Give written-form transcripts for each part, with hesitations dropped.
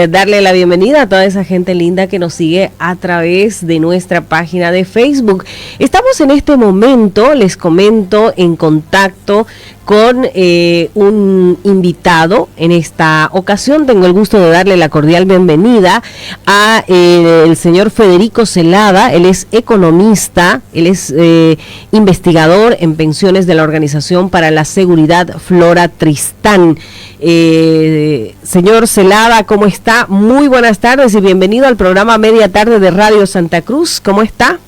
darle la bienvenida a toda esa gente linda que nos sigue a través de nuestra página de Facebook. Estamos en este momento, les comento, en contacto con un invitado. En esta ocasión tengo el gusto de darle la cordial bienvenida a el señor Federico Celada. Él es economista, él es investigador en pensiones de la Organización para la Seguridad Flora Tristán. Señor Celada, ¿cómo está? Muy buenas tardes y bienvenido al programa Media Tarde de Radio Santa Cruz. ¿Cómo está?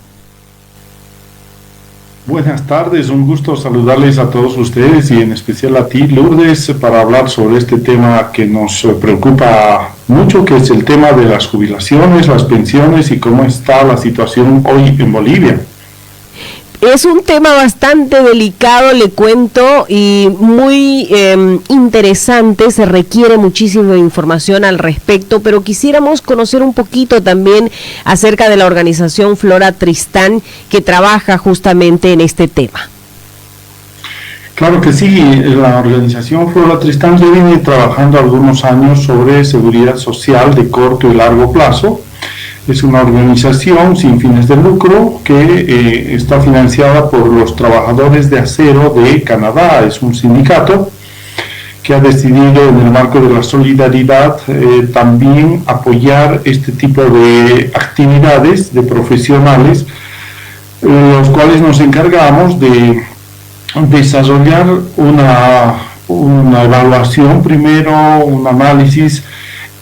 Buenas tardes, un gusto saludarles a todos ustedes y en especial a ti, Lourdes, para hablar sobre este tema que nos preocupa mucho, que es el tema de las jubilaciones, las pensiones y cómo está la situación hoy en Bolivia. Es un tema bastante delicado, le cuento, y muy interesante. Se requiere muchísima información al respecto, pero quisiéramos conocer un poquito también acerca de la organización Flora Tristán, que trabaja justamente en este tema. Claro que sí, la organización Flora Tristán ya viene trabajando algunos años sobre seguridad social de corto y largo plazo. Es una organización sin fines de lucro que está financiada por los trabajadores de acero de Canadá. Es un sindicato que ha decidido, en el marco de la solidaridad, también apoyar este tipo de actividades de profesionales, los cuales nos encargamos de desarrollar una evaluación primero, un análisis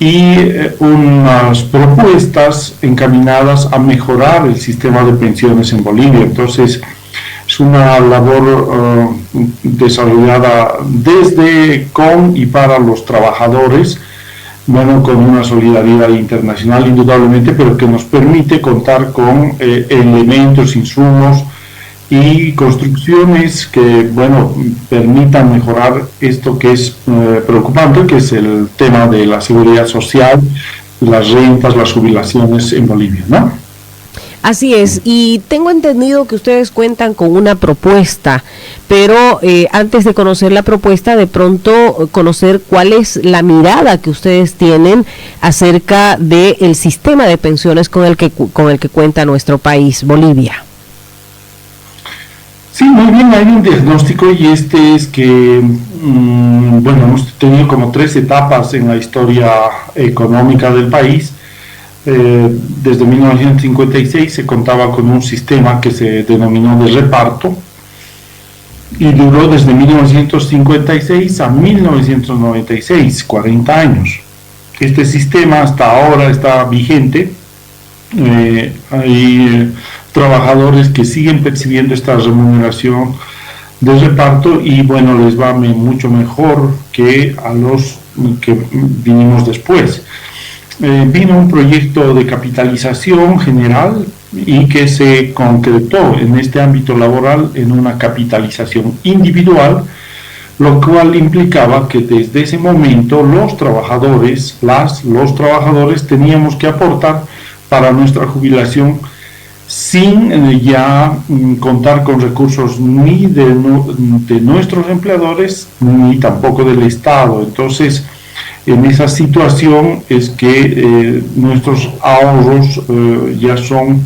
y unas propuestas encaminadas a mejorar el sistema de pensiones en Bolivia. Entonces, es una labor desarrollada desde, con y para los trabajadores, bueno, con una solidaridad internacional indudablemente, pero que nos permite contar con elementos, insumos y construcciones que, bueno, permitan mejorar esto que es preocupante, que es el tema de la seguridad social, las rentas, las jubilaciones en Bolivia, ¿no? Así es, y tengo entendido que ustedes cuentan con una propuesta, pero antes de conocer la propuesta, de pronto conocer cuál es la mirada que ustedes tienen acerca del sistema de pensiones con el que cuenta nuestro país, Bolivia. Sí, muy bien, hay un diagnóstico y este es que, bueno, hemos tenido como 3 etapas en la historia económica del país. Desde 1956 se contaba con un sistema que se denominó de reparto y duró desde 1956 a 1996, 40 años. Este sistema hasta ahora está vigente. Hay trabajadores que siguen percibiendo esta remuneración de reparto y bueno, les va mucho mejor que a los que vinimos después. Vino un proyecto de capitalización general y que se concretó en este ámbito laboral en una capitalización individual, lo cual implicaba que desde ese momento los trabajadores teníamos que aportar para nuestra jubilación sin ya contar con recursos ni de nuestros empleadores ni tampoco del Estado. Entonces, en esa situación es que nuestros ahorros ya son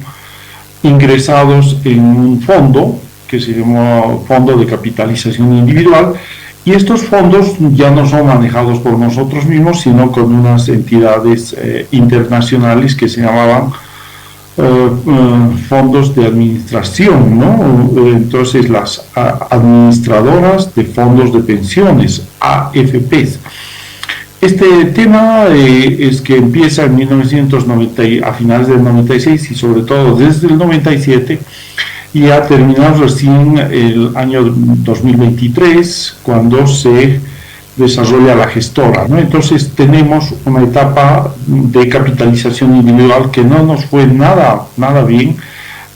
ingresados en un fondo que se llama Fondo de Capitalización Individual, y estos fondos ya no son manejados por nosotros mismos, sino con unas entidades internacionales que se llamaban fondos de administración, ¿no? Entonces, las administradoras de fondos de pensiones, AFPs. Este tema es que empieza en 1990, a finales del 96 y sobre todo desde el 97, y ha terminado recién el año 2023, cuando se desarrolla la gestora, ¿no? Entonces tenemos una etapa de capitalización individual que no nos fue nada bien.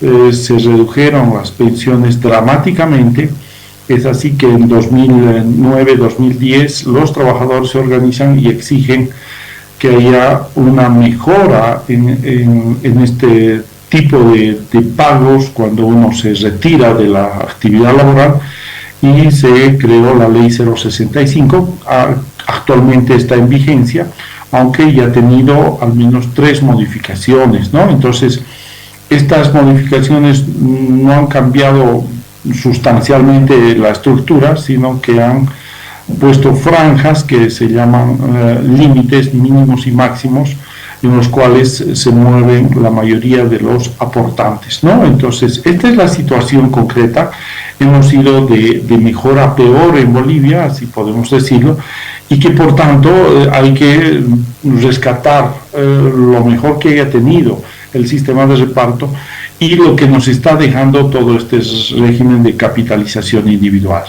Se redujeron las pensiones dramáticamente. Es así que en 2009-2010 los trabajadores se organizan y exigen que haya una mejora en este tipo de pagos cuando uno se retira de la actividad laboral, y se creó la ley 065, actualmente está en vigencia, aunque ya ha tenido al menos 3 modificaciones, ¿no? Entonces, estas modificaciones no han cambiado sustancialmente la estructura, sino que han puesto franjas que se llaman límites mínimos y máximos, en los cuales se mueven la mayoría de los aportantes, ¿no? Entonces, esta es la situación concreta. Hemos ido de mejor a peor en Bolivia, así podemos decirlo, y que por tanto hay que rescatar lo mejor que haya tenido el sistema de reparto y lo que nos está dejando todo este régimen de capitalización individual.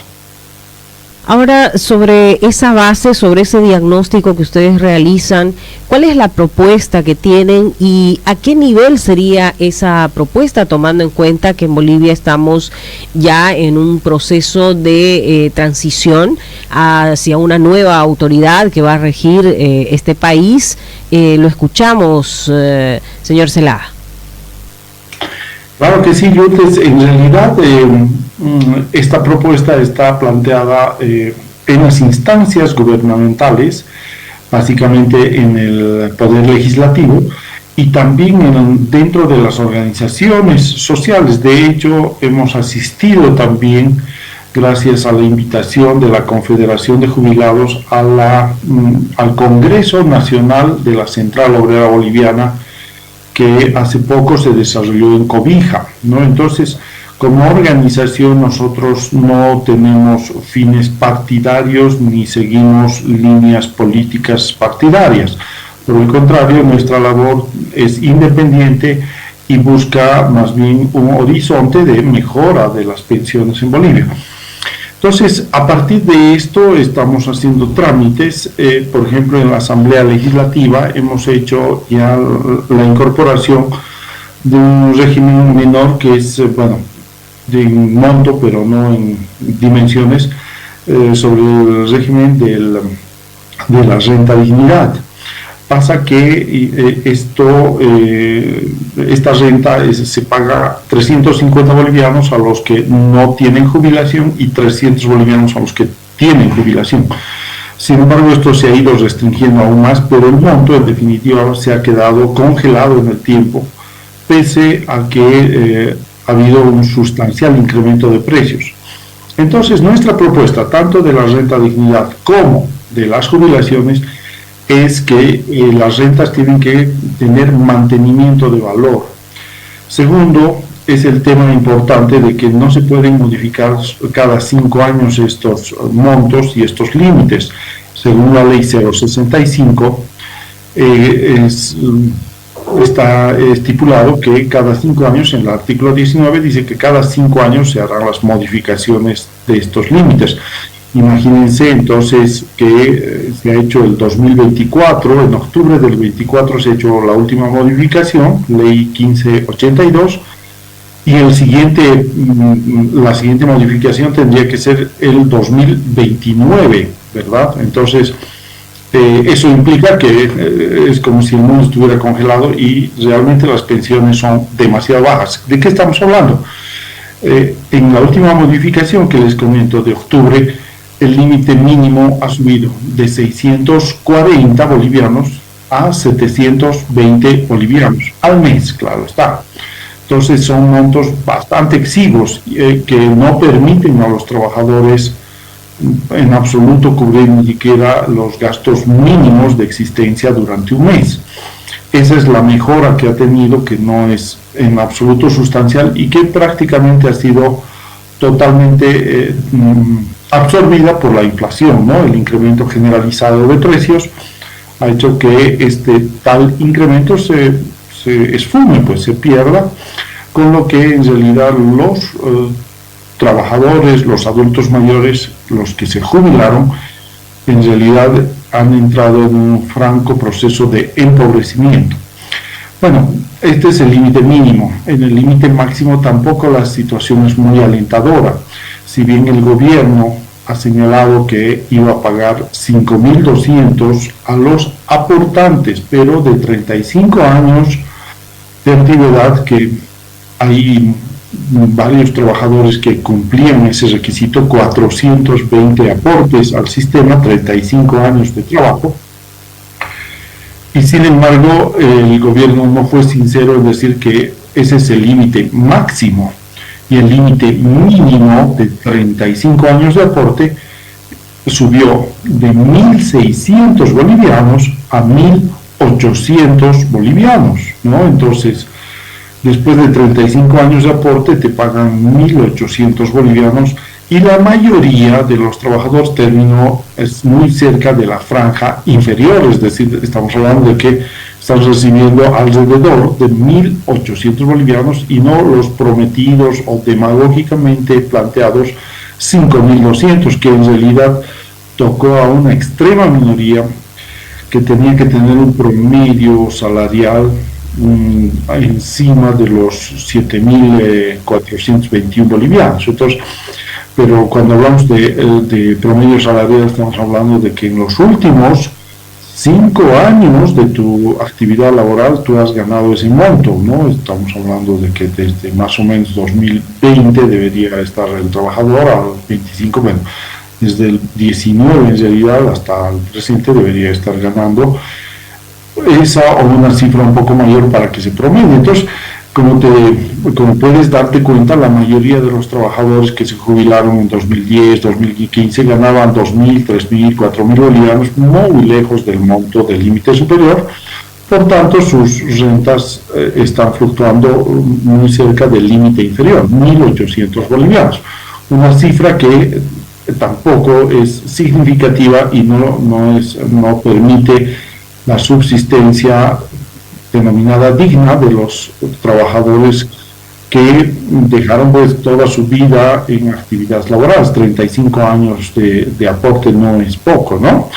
Ahora, sobre esa base, sobre ese diagnóstico que ustedes realizan, ¿cuál es la propuesta que tienen y a qué nivel sería esa propuesta, tomando en cuenta que en Bolivia estamos ya en un proceso de transición hacia una nueva autoridad que va a regir este país? Lo escuchamos, señor Zelada. Claro que sí, Lourdes. En realidad esta propuesta está planteada en las instancias gubernamentales, básicamente en el Poder Legislativo, y también dentro de las organizaciones sociales. De hecho, hemos asistido también, gracias a la invitación de la Confederación de Jubilados, al Congreso Nacional de la Central Obrera Boliviana, que hace poco se desarrolló en Cobija, ¿no? Entonces, como organización nosotros no tenemos fines partidarios ni seguimos líneas políticas partidarias. Por el contrario, nuestra labor es independiente y busca más bien un horizonte de mejora de las pensiones en Bolivia. Entonces, a partir de esto estamos haciendo trámites. Por ejemplo, en la Asamblea Legislativa hemos hecho ya la incorporación de un régimen menor que es, de monto, pero no en dimensiones, sobre el régimen de la renta dignidad. Pasa que esta renta se paga 350 bolivianos a los que no tienen jubilación y 300 bolivianos a los que tienen jubilación. Sin embargo, esto se ha ido restringiendo aún más, pero el monto en definitiva se ha quedado congelado en el tiempo, pese a que ha habido un sustancial incremento de precios. Entonces, nuestra propuesta, tanto de la renta dignidad como de las jubilaciones, es que las rentas tienen que tener mantenimiento de valor. Segundo, es el tema importante de que no se pueden modificar cada 5 años estos montos y estos límites. Según la ley 065, está estipulado que cada 5 años, en el artículo 19 dice que cada 5 años se harán las modificaciones de estos límites. Imagínense entonces que se ha hecho el 2024, en octubre del 24 se ha hecho la última modificación, ley 1582, y la siguiente modificación tendría que ser el 2029, ¿verdad? Entonces, eso implica que es como si el mundo estuviera congelado y realmente las pensiones son demasiado bajas. ¿De qué estamos hablando? En la última modificación que les comento de octubre, el límite mínimo ha subido de 640 bolivianos a 720 bolivianos al mes, claro está. Entonces son montos bastante exiguos que no permiten a los trabajadores en absoluto cubrir ni siquiera los gastos mínimos de existencia durante un mes. Esa es la mejora que ha tenido, que no es en absoluto sustancial y que prácticamente ha sido totalmente absorbida por la inflación, ¿no? El incremento generalizado de precios ha hecho que este tal incremento se esfume, pues se pierda, con lo que en realidad los trabajadores, los adultos mayores, los que se jubilaron, en realidad han entrado en un franco proceso de empobrecimiento. Bueno, este es el límite mínimo. En el límite máximo tampoco la situación es muy alentadora. Si bien el gobierno ha señalado que iba a pagar 5.200 a los aportantes, pero de 35 años de antigüedad, que hay varios trabajadores que cumplían ese requisito, 420 aportes al sistema, 35 años de trabajo. Y sin embargo, el gobierno no fue sincero en decir que ese es el límite máximo y el límite mínimo de 35 años de aporte subió de 1.600 bolivianos a 1.800 bolivianos, ¿no? Entonces, después de 35 años de aporte te pagan 1.800 bolivianos y la mayoría de los trabajadores terminó muy cerca de la franja inferior, es decir, estamos hablando de que están recibiendo alrededor de 1.800 bolivianos y no los prometidos o demagógicamente planteados 5.200, que en realidad tocó a una extrema minoría que tenía que tener un promedio salarial encima de los 7.421 bolivianos. Entonces, pero cuando hablamos de promedio salarial estamos hablando de que en los últimos 5 años de tu actividad laboral tú has ganado ese monto, ¿no? Estamos hablando de que desde más o menos 2020 debería estar el trabajador al 25, bueno, desde el 19 en realidad hasta el presente debería estar ganando esa o una cifra un poco mayor para que se promedie. Entonces, como puedes darte cuenta, la mayoría de los trabajadores que se jubilaron en 2010, 2015 ganaban 2.000, 3.000, 4.000 bolivianos, muy lejos del monto del límite superior. Por tanto, sus rentas están fluctuando muy cerca del límite inferior, 1.800 bolivianos. Una cifra que tampoco es significativa y no permite la subsistencia denominada digna de los trabajadores que dejaron pues toda su vida en actividades laborales. 35 años de aporte no es poco, ¿no?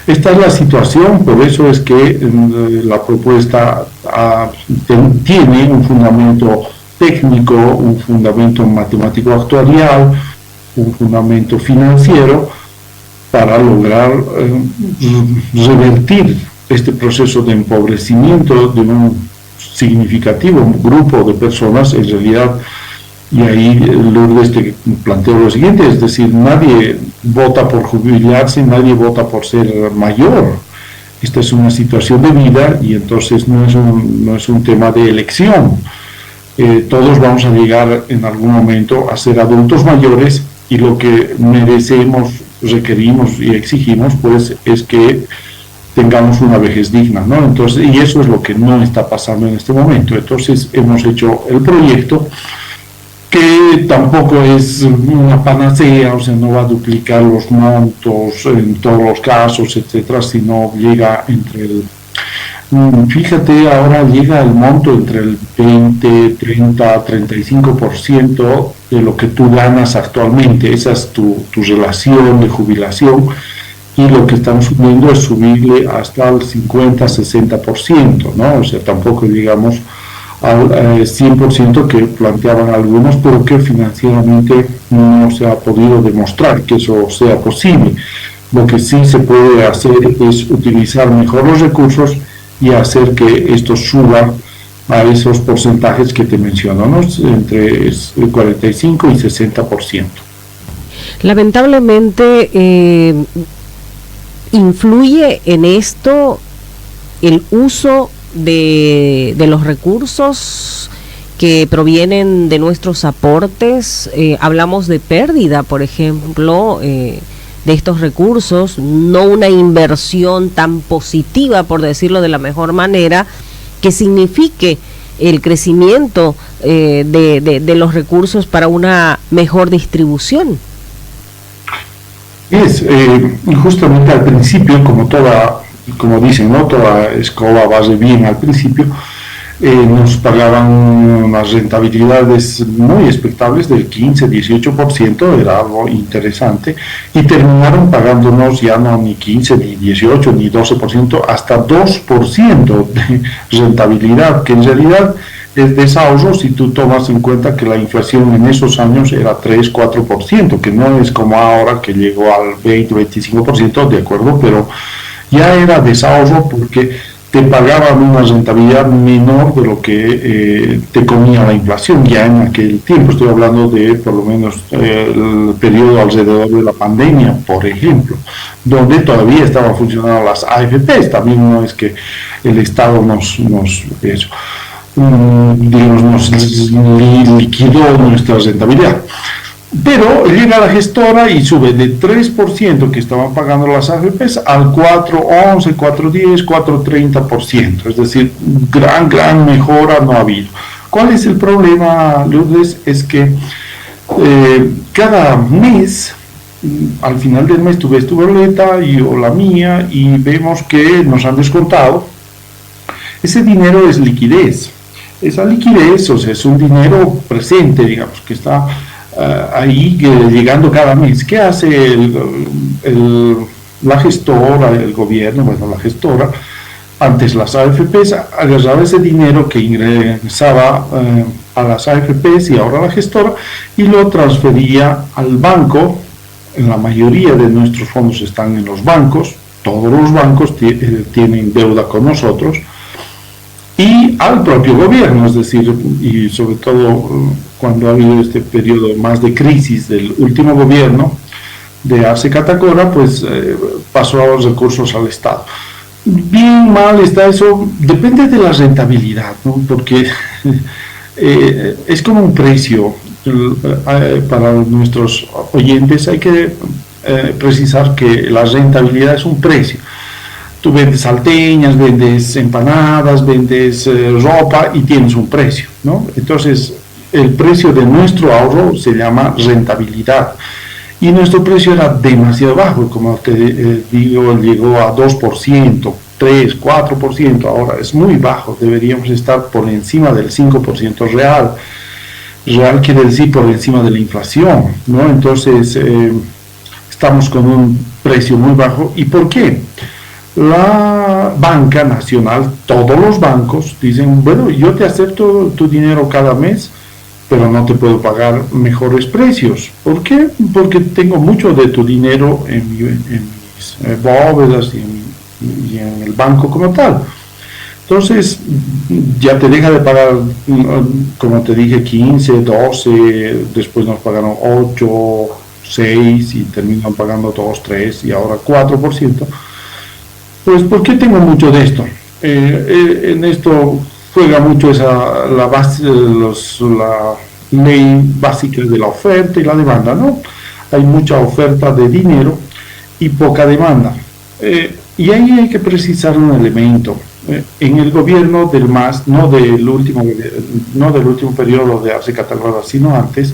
Esta es la situación, por eso es que la propuesta tiene un fundamento técnico, un fundamento matemático actuarial, un fundamento financiero para lograr revertir este proceso de empobrecimiento de un significativo grupo de personas, en realidad, y ahí Lourdes te planteo lo siguiente, es decir, nadie vota por jubilarse, nadie vota por ser mayor. Esta es una situación de vida y entonces no es un tema de elección. Todos vamos a llegar en algún momento a ser adultos mayores y lo que merecemos, requerimos y exigimos, pues, es que tengamos una vejez digna, ¿no? Entonces, y eso es lo que no está pasando en este momento. Entonces, hemos hecho el proyecto que tampoco es una panacea, o sea, no va a duplicar los montos en todos los casos, etcétera, sino llega entre el... Fíjate, ahora llega el monto entre el 20, 30, 35% de lo que tú ganas actualmente. Esa es tu relación de jubilación. Y lo que estamos subiendo es subirle hasta el 50-60%, ¿no? O sea, tampoco digamos al 100% que planteaban algunos, pero que financieramente no se ha podido demostrar que eso sea posible. Lo que sí se puede hacer es utilizar mejor los recursos y hacer que esto suba a esos porcentajes que te menciono, ¿no? Entre el 45 y 60%. Lamentablemente, ¿influye en esto el uso de los recursos que provienen de nuestros aportes? Hablamos de pérdida, por ejemplo, de estos recursos, no una inversión tan positiva, por decirlo de la mejor manera, que signifique el crecimiento de los recursos para una mejor distribución. Justamente al principio, como dicen, ¿no? Toda escoba va bien al principio, nos pagaban unas rentabilidades muy expectables del 15-18%, era algo interesante, y terminaron pagándonos ya no ni 15, ni 18, ni 12%, hasta 2% de rentabilidad, que en realidad es desahorro si tú tomas en cuenta que la inflación en esos años era 3-4%, que no es como ahora que llegó al 20-25%, de acuerdo, pero ya era desahorro porque te pagaban una rentabilidad menor de lo que te comía la inflación ya en aquel tiempo. Estoy hablando de por lo menos el periodo alrededor de la pandemia, por ejemplo, donde todavía estaban funcionando las AFPs. También no es que el Estado nos liquidó nuestra rentabilidad. Pero llega la gestora y sube de 3% que estaban pagando las AFPs al 4,11, 4,10, 4,30%. Es decir, gran mejora no ha habido. ¿Cuál es el problema, Lourdes? Es que cada mes, al final del mes, tú ves tu boleta o la mía y vemos que nos han descontado. Ese dinero es liquidez. Esa liquidez, o sea, es un dinero presente, digamos, que está ahí llegando cada mes. ¿Qué hace la gestora, el gobierno? Bueno, la gestora, antes las AFPs, agarraba ese dinero que ingresaba a las AFPs y ahora la gestora y lo transfería al banco. En la mayoría de nuestros fondos están en los bancos, todos los bancos tienen deuda con nosotros, y al propio gobierno, es decir, y sobre todo cuando ha habido este periodo más de crisis del último gobierno de Arce Catacora, pues pasó a los recursos al Estado. Bien, mal está eso, depende de la rentabilidad, ¿no? Porque es como un precio. Para nuestros oyentes hay que precisar que la rentabilidad es un precio. Tú vendes salteñas, vendes empanadas, vendes ropa y tienes un precio, ¿no? Entonces, el precio de nuestro ahorro se llama rentabilidad. Y nuestro precio era demasiado bajo, como te digo, llegó a 2%, 3, 4%, ahora es muy bajo, deberíamos estar por encima del 5% real. Real quiere decir por encima de la inflación, ¿no? Entonces, estamos con un precio muy bajo. ¿Y por qué? La banca nacional, todos los bancos dicen, bueno, yo te acepto tu dinero cada mes, pero no te puedo pagar mejores precios. ¿Por qué? Porque tengo mucho de tu dinero en mis bóvedas y en el banco como tal. Entonces, ya te deja de pagar, como te dije, 15, 12, después nos pagaron 8, 6 y terminan pagando 2, 3 y ahora 4%. Pues, ¿por qué tengo mucho de esto? En esto juega mucho la ley básica de la oferta y la demanda, ¿no? Hay mucha oferta de dinero y poca demanda. Y ahí hay que precisar un elemento. En el gobierno del MAS, no del último periodo de Arce Catacora, sino antes,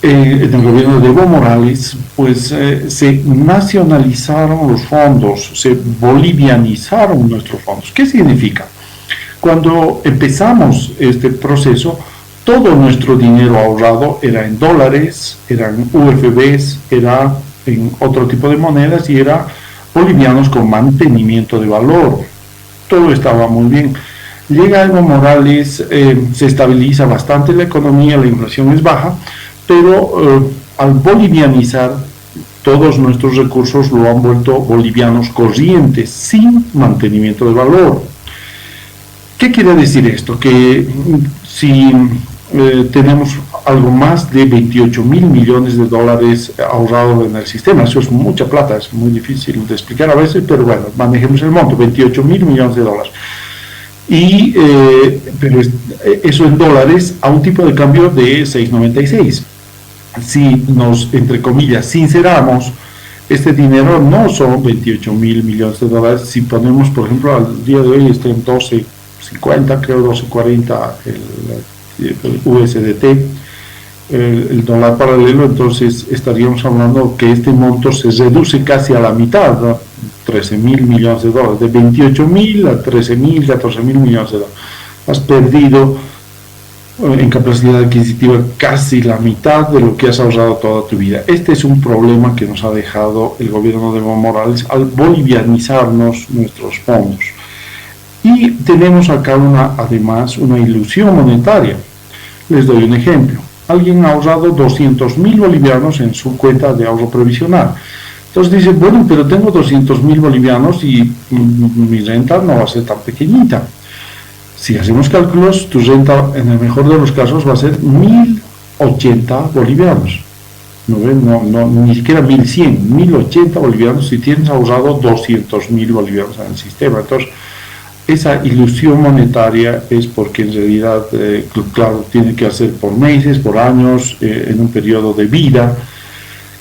en el gobierno de Evo Morales, pues se nacionalizaron los fondos, se bolivianizaron nuestros fondos. ¿Qué significa? Cuando empezamos este proceso, todo nuestro dinero ahorrado era en dólares, eran UFBs, era en otro tipo de monedas y era bolivianos con mantenimiento de valor. Todo estaba muy bien. Llega Evo Morales, se estabiliza bastante la economía, la inflación es baja, pero al bolivianizar, todos nuestros recursos lo han vuelto bolivianos corrientes, sin mantenimiento de valor. ¿Qué quiere decir esto? Que si tenemos algo más de 28.000 millones de dólares ahorrados en el sistema, eso es mucha plata, es muy difícil de explicar a veces, pero bueno, manejemos el monto, 28.000 millones de dólares. Pero eso en dólares a un tipo de cambio de 6.96. Si nos, entre comillas, sinceramos, este dinero no son 28.000 millones de dólares. Si ponemos, por ejemplo, al día de hoy está en 12.50, creo 12.40 el USDT, el dólar paralelo, entonces estaríamos hablando que este monto se reduce casi a la mitad, ¿no? 13.000 millones de dólares, de 28.000 a 13.000, 14.000 millones de dólares. Has perdido en capacidad adquisitiva casi la mitad de lo que has ahorrado toda tu vida. Este es un problema que nos ha dejado el gobierno de Evo Morales al bolivianizarnos nuestros fondos. Y tenemos acá además una ilusión monetaria. Les doy un ejemplo. Alguien ha ahorrado 200.000 bolivianos en su cuenta de ahorro previsional. Entonces dice, bueno, pero tengo 200.000 bolivianos y mi renta no va a ser tan pequeñita. Si hacemos cálculos, tu renta en el mejor de los casos va a ser 1.080 bolivianos. No, ni siquiera 1.100, 1.080 bolivianos si tienes ahorrado 200.000 bolivianos en el sistema. Entonces, esa ilusión monetaria es porque en realidad, claro, tiene que hacer por meses, por años, en un periodo de vida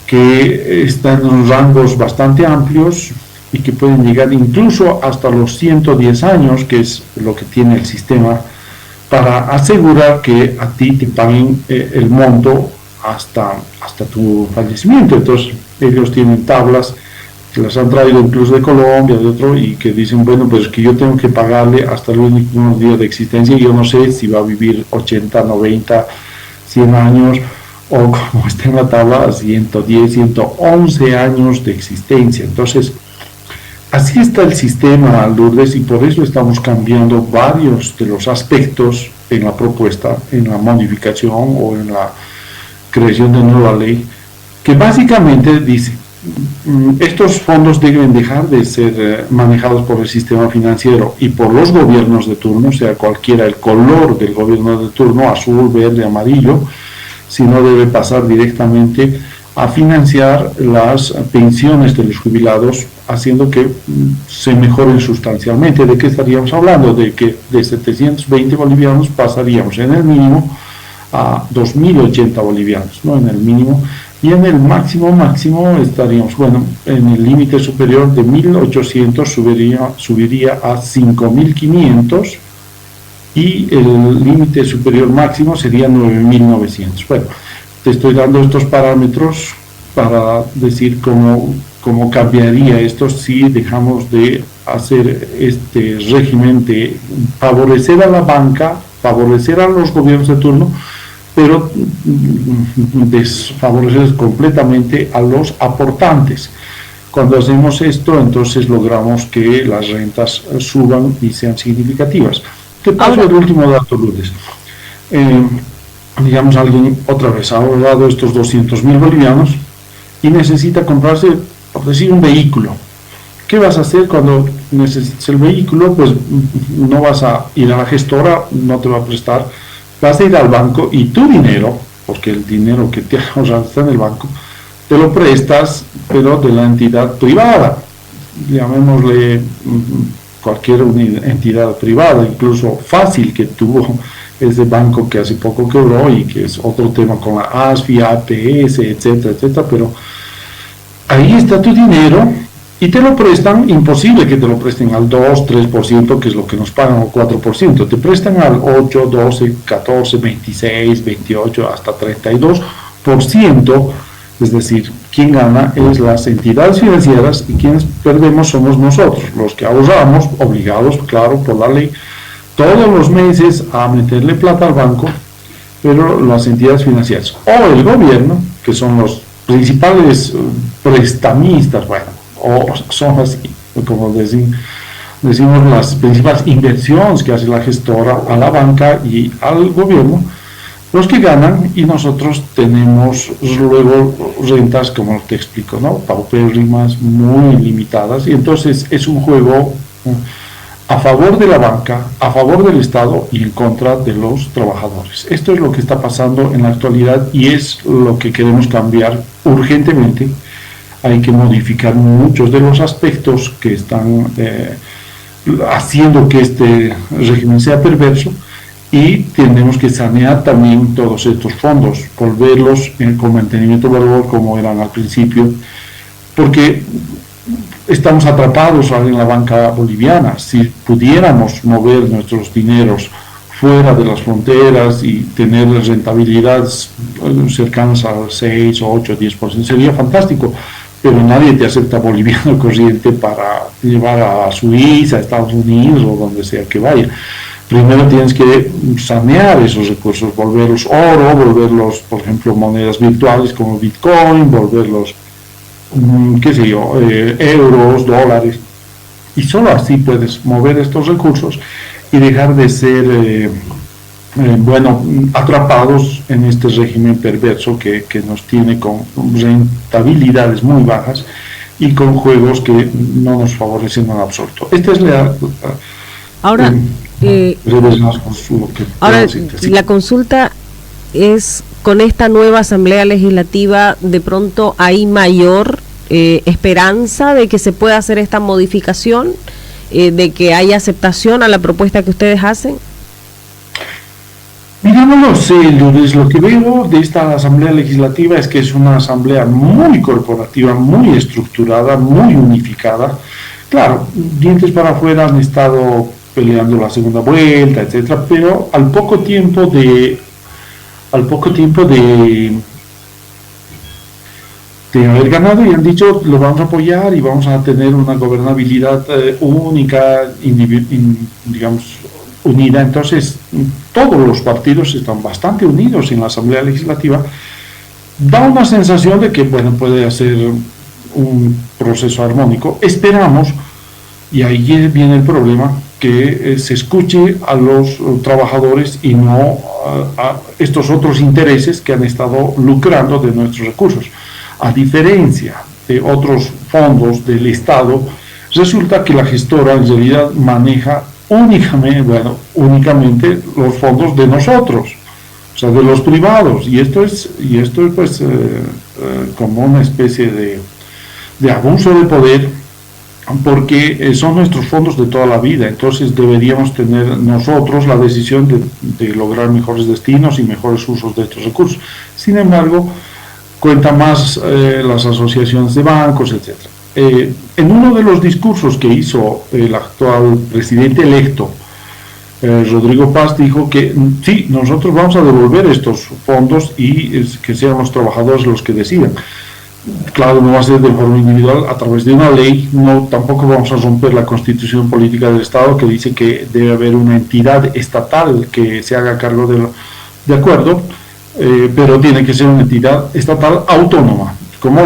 que está en unos rangos bastante amplios y que pueden llegar incluso hasta los 110 años, que es lo que tiene el sistema, para asegurar que a ti te paguen el monto hasta tu fallecimiento. Entonces ellos tienen tablas que las han traído incluso de Colombia, de otro, y que dicen, bueno, pues que yo tengo que pagarle hasta los últimos días de existencia y yo no sé si va a vivir 80, 90, 100 años, o como está en la tabla, 110, 111 años de existencia. Entonces, así está el sistema, Lourdes, y por eso estamos cambiando varios de los aspectos en la propuesta, en la modificación o en la creación de nueva ley, que básicamente dice, estos fondos deben dejar de ser manejados por el sistema financiero y por los gobiernos de turno, sea cualquiera el color del gobierno de turno, azul, verde, amarillo, sino debe pasar directamente a financiar las pensiones de los jubilados, haciendo que se mejoren sustancialmente. ¿De qué estaríamos hablando? De que de 720 bolivianos pasaríamos en el mínimo a 2.080 bolivianos, ¿no? En el mínimo, y en el máximo estaríamos, bueno, en el límite superior de 1.800 subiría a 5.500, y el límite superior máximo sería 9.900. Bueno, te estoy dando estos parámetros para decir cómo cambiaría esto si dejamos de hacer este régimen de favorecer a la banca, favorecer a los gobiernos de turno, pero desfavorecer completamente a los aportantes. Cuando hacemos esto, entonces logramos que las rentas suban y sean significativas. ¿Qué pasa? El último dato, Lourdes. Digamos, alguien otra vez ha ahorrado estos 200.000 bolivianos y necesita comprarse, por decir, un vehículo. ¿Qué vas a hacer cuando necesites el vehículo? Pues no vas a ir a la gestora, no te va a prestar, vas a ir al banco y tu dinero, porque el dinero que te has ahorrado está en el banco, te lo prestas, pero de la entidad privada, llamémosle cualquier entidad privada, incluso Fácil, que tuvo ese banco que hace poco quebró y que es otro tema con la ASFI, APS, etcétera, etcétera, pero ahí está tu dinero y te lo prestan. Imposible que te lo presten al 2, 3%, que es lo que nos pagan, o 4%, te prestan al 8, 12, 14, 26, 28, hasta 32%, es decir, quien gana es las entidades financieras y quienes perdemos somos nosotros, los que ahorramos, obligados, claro, por la ley, todos los meses a meterle plata al banco, pero las entidades financieras o el gobierno, que son los principales prestamistas, bueno, o son así, como decimos, las principales inversiones que hace la gestora a la banca y al gobierno, los que ganan, y nosotros tenemos luego rentas, como te explico, ¿no? Paupérrimas, muy limitadas, y entonces es un juego a favor de la banca, a favor del Estado y en contra de los trabajadores. Esto es lo que está pasando en la actualidad y es lo que queremos cambiar urgentemente. Hay que modificar muchos de los aspectos que están haciendo que este régimen sea perverso, y tenemos que sanear también todos estos fondos, volverlos con mantenimiento de valor como eran al principio, porque estamos atrapados en la banca boliviana. Si pudiéramos mover nuestros dineros fuera de las fronteras y tener rentabilidades cercanas al 6, 8, 10%, sería fantástico, pero nadie te acepta boliviano corriente para llevar a Suiza, a Estados Unidos o donde sea que vaya. Primero tienes que sanear esos recursos, volverlos oro, volverlos, por ejemplo, monedas virtuales como Bitcoin, volverlos, euros, dólares, y solo así puedes mover estos recursos y dejar de ser, atrapados en este régimen perverso que nos tiene con rentabilidades muy bajas y con juegos que no nos favorecen en absoluto. Esta es ahora, ahora sí. La consulta es, con esta nueva Asamblea Legislativa, de pronto hay mayor esperanza de que se pueda hacer esta modificación, de que haya aceptación a la propuesta que ustedes hacen. Mira, no lo sé, Lourdes. Lo que veo de esta Asamblea Legislativa es que es una asamblea muy corporativa, muy estructurada, muy unificada. Claro, dientes para afuera han estado peleando la segunda vuelta, etcétera, pero al poco tiempo de haber ganado, y han dicho lo vamos a apoyar y vamos a tener una gobernabilidad única, digamos, unida. Entonces todos los partidos están bastante unidos en la Asamblea Legislativa. Da una sensación de que, bueno, puede ser un proceso armónico. Esperamos, y ahí viene el problema, que se escuche a los trabajadores y no a estos otros intereses que han estado lucrando de nuestros recursos. A diferencia de otros fondos del Estado, resulta que la gestora en realidad maneja únicamente los fondos de nosotros, o sea, de los privados, y esto es pues como una especie de abuso de poder, porque son nuestros fondos de toda la vida. Entonces deberíamos tener nosotros la decisión de lograr mejores destinos y mejores usos de estos recursos. Sin embargo, cuenta más las asociaciones de bancos, etcétera. En uno de los discursos que hizo el actual presidente electo, Rodrigo Paz, dijo que sí, nosotros vamos a devolver estos fondos y que sean los trabajadores los que decidan. Claro, no va a ser de forma individual a través de una ley, no, tampoco vamos a romper la constitución política del Estado, que dice que debe haber una entidad estatal que se haga cargo de acuerdo, pero tiene que ser una entidad estatal autónoma, como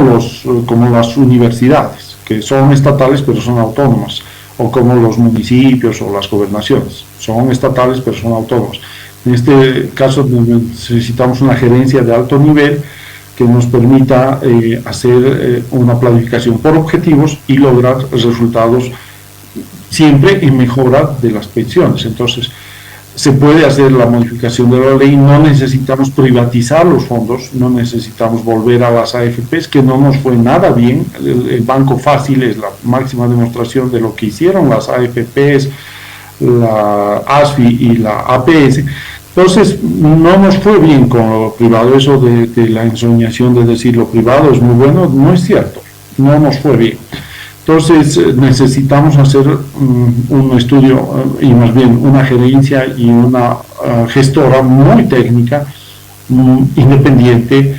las universidades, que son estatales pero son autónomas, o como los municipios o las gobernaciones, son estatales pero son autónomas. En este caso necesitamos una gerencia de alto nivel que nos permita hacer una planificación por objetivos y lograr resultados siempre en mejora de las pensiones. Entonces, se puede hacer la modificación de la ley, no necesitamos privatizar los fondos, no necesitamos volver a las AFPs, que no nos fue nada bien. El Banco Fácil es la máxima demostración de lo que hicieron las AFPs, la ASFI y la APS. Entonces, no nos fue bien con lo privado. Eso de la ensoñación de decir lo privado es muy bueno, no es cierto, no nos fue bien. Entonces necesitamos hacer un estudio y más bien una gerencia y una gestora muy técnica, independiente,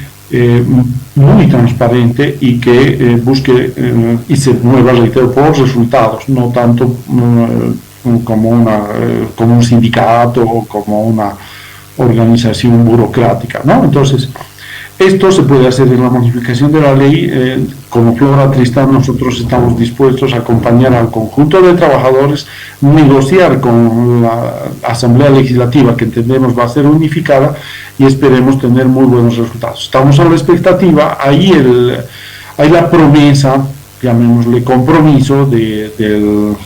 muy transparente y que busque y se mueva, reitero, por resultados, no tanto como un sindicato o como una organización burocrática, ¿no? Entonces, esto se puede hacer en la modificación de la ley. Como Flora Tristán, nosotros estamos dispuestos a acompañar al conjunto de trabajadores, negociar con la Asamblea Legislativa, que entendemos va a ser unificada, y esperemos tener muy buenos resultados. Estamos a la expectativa. Hay la promesa, llamémosle compromiso, del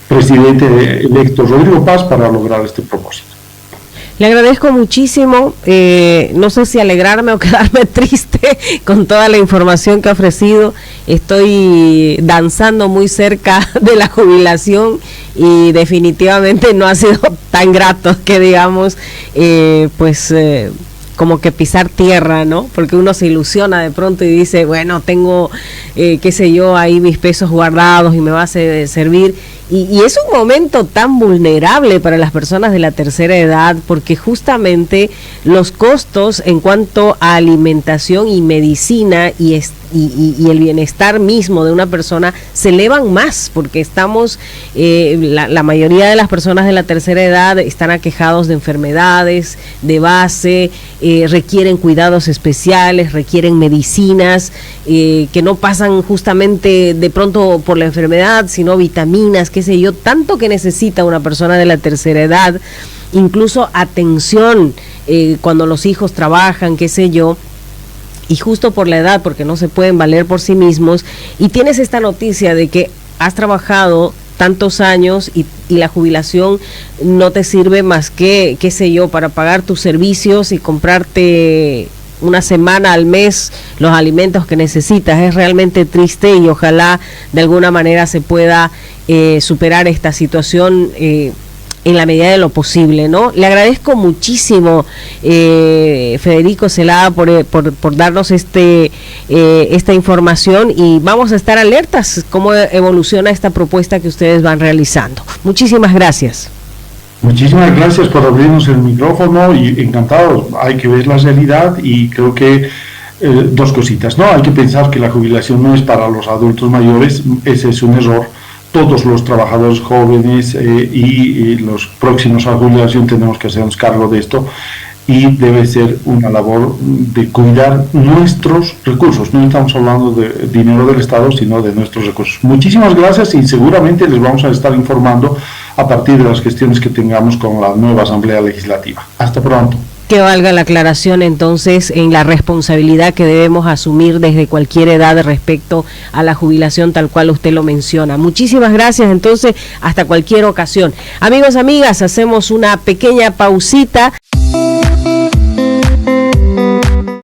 presidente electo Rodrigo Paz para lograr este propósito. Le agradezco muchísimo, no sé si alegrarme o quedarme triste con toda la información que ha ofrecido. Estoy danzando muy cerca de la jubilación y definitivamente no ha sido tan grato que digamos, como que pisar tierra, ¿no? Porque uno se ilusiona de pronto y dice, bueno, tengo, qué sé yo, ahí mis pesos guardados y me va a servir. Y es un momento tan vulnerable para las personas de la tercera edad, porque justamente los costos en cuanto a alimentación y medicina y el bienestar mismo de una persona se elevan más, porque estamos, la mayoría de las personas de la tercera edad están aquejados de enfermedades de base, requieren cuidados especiales, requieren medicinas que no pasan justamente de pronto por la enfermedad, sino vitaminas, qué sé yo, tanto que necesita una persona de la tercera edad, incluso atención cuando los hijos trabajan, qué sé yo. y justo por la edad, porque no se pueden valer por sí mismos, y tienes esta noticia de que has trabajado tantos años y la jubilación no te sirve más que, qué sé yo, para pagar tus servicios y comprarte una semana al mes los alimentos que necesitas. Es realmente triste y ojalá de alguna manera se pueda superar esta situación en la medida de lo posible, ¿no? Le agradezco muchísimo, Federico Celada, por darnos esta información, y vamos a estar alertas cómo evoluciona esta propuesta que ustedes van realizando. Muchísimas gracias. Muchísimas gracias por abrirnos el micrófono y encantado. Hay que ver la realidad y creo que dos cositas, ¿no? Hay que pensar que la jubilación no es para los adultos mayores, ese es un error. Todos los trabajadores jóvenes y los próximos a jubilación tenemos que hacernos cargo de esto, y debe ser una labor de cuidar nuestros recursos. No estamos hablando de dinero del Estado, sino de nuestros recursos. Muchísimas gracias, y seguramente les vamos a estar informando a partir de las gestiones que tengamos con la nueva Asamblea Legislativa. Hasta pronto. Que valga la aclaración entonces en la responsabilidad que debemos asumir desde cualquier edad respecto a la jubilación, tal cual usted lo menciona. Muchísimas gracias, entonces hasta cualquier ocasión. Amigos, amigas, hacemos una pequeña pausita.